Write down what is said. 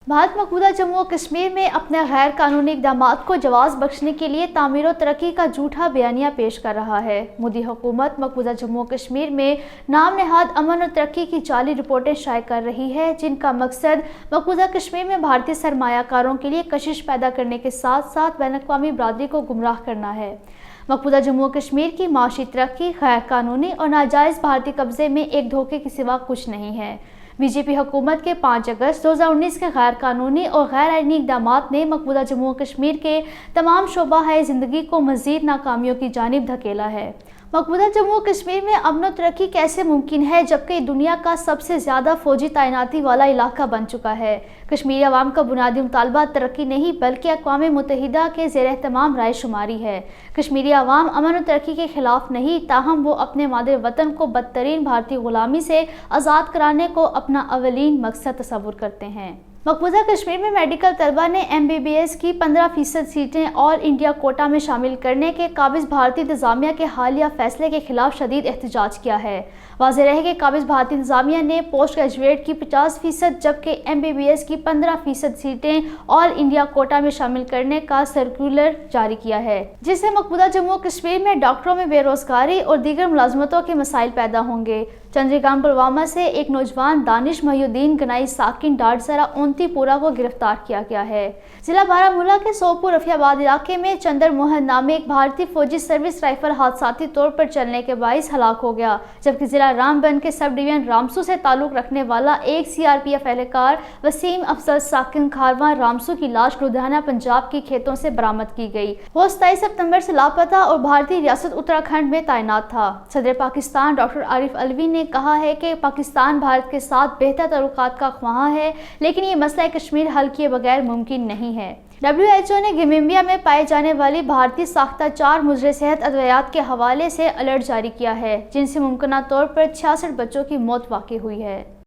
भारत मकबूजा जम्मू और कश्मीर में अपने गैर कानूनी इक़दामात को जवाज़ बख्शने के लिए तामीर और तरक्की का झूठा बयानिया पेश कर रहा है। मोदी हुकूमत मकबूजा जम्मू और कश्मीर में नाम नेहाद अमन और तरक्की की जाली रिपोर्टें शाये कर रही है, जिनका मकसद मकबूजा कश्मीर में भारतीय सरमायाकारों के लिए कशिश पैदा करने के साथ साथ बैनुल-अक़वामी बरादरी को गुमराह करना है। मकबूजा जम्मू और कश्मीर की माशी तरक्की गैर कानूनी और नाजायज़ भारतीय कब्जे में एक धोखे के सिवा कुछ नहीं है। बीजेपी हुकूमत के 5 अगस्त 2019 के गैर कानूनी और गैर आईनी इक़दामात ने मकबूजा जम्मू और कश्मीर के तमाम शोबा ज़िंदगी को मज़ीद नाकामियों की जानिब धकेला है। मकबूजा जम्मू और कश्मीर में अमन और तरक्की कैसे मुमकिन है जबकि दुनिया का सबसे ज़्यादा फौजी तैनाती वाला इलाका बन चुका है। कश्मीरी अवाम का बुनियादी मुतालबा तरक्की नहीं बल्कि अक़वाम मुत्तहिदा के ज़ेर एहतमाम राय शुमारी है। कश्मीरी अवाम अमन और तरक्की के खिलाफ नहीं, ताहम वो अपने मादर वतन को बदतरीन भारतीय ग़ुलामी से आज़ाद कराने को अपना अवलीन मकसद तस्वुर करते हैं। मकबूजा कश्मीर में मेडिकल तलबा ने MBBS की 15% सीटें ऑल इंडिया कोटा में शामिल करने के काबिज़ भारतीय इंतज़ामिया के हालिया फैसले के खिलाफ शदीद एहतजाज किया है। वाज़ेह रहे कि काबिज़ भारतीय इंतज़ामिया ने पोस्ट ग्रेजुएट की 50% जबकि MBBS की 15% सीटें ऑल इंडिया कोटा में शामिल करने का सर्कुलर जारी किया है, जिससे मकबूजा जम्मू और कश्मीर में डॉक्टरों में बेरोजगारी और दीगर मुलाजमतों के मसाइल पैदा होंगे। चंद्रगाम पुलवामा से एक नौजवान दानिश महिउद्दीन गनाई साकिन डाडसरा ओंतीपुरा को गिरफ्तार किया गया है। जिला बारामूला के सोपुर रफियाबाद इलाके में चंदर मोहन नामे एक भारतीय फौजी सर्विस राइफल हादसाती तौर पर चलने के बाइस हलाक हो गया, जबकि जिला रामबन के सब डिवीजन रामसू से ताल्लुक रखने वाला एक CRPF एहलकार वसीम अफजल साकिन खारवा रामसू की लाश लुधियाना पंजाब की खेतों से बरामद की गई। वो 27 सितंबर से लापता और भारतीय रियासत उत्तराखंड में तैनात था। सदर पाकिस्तान डॉक्टर आरिफ अलवी ने कहा है कि पाकिस्तान भारत के साथ बेहतर तल्लुकात का ख्वाह है, लेकिन ये मसला कश्मीर हल किए बगैर मुमकिन नहीं है। WHO ने गमीबिया में पाए जाने वाली भारतीय साख्ता 4 मुज़र सेहत अद्वियात के हवाले से अलर्ट जारी किया है, जिनसे मुमकिना तौर पर 66 बच्चों की मौत वाक़ई हुई है।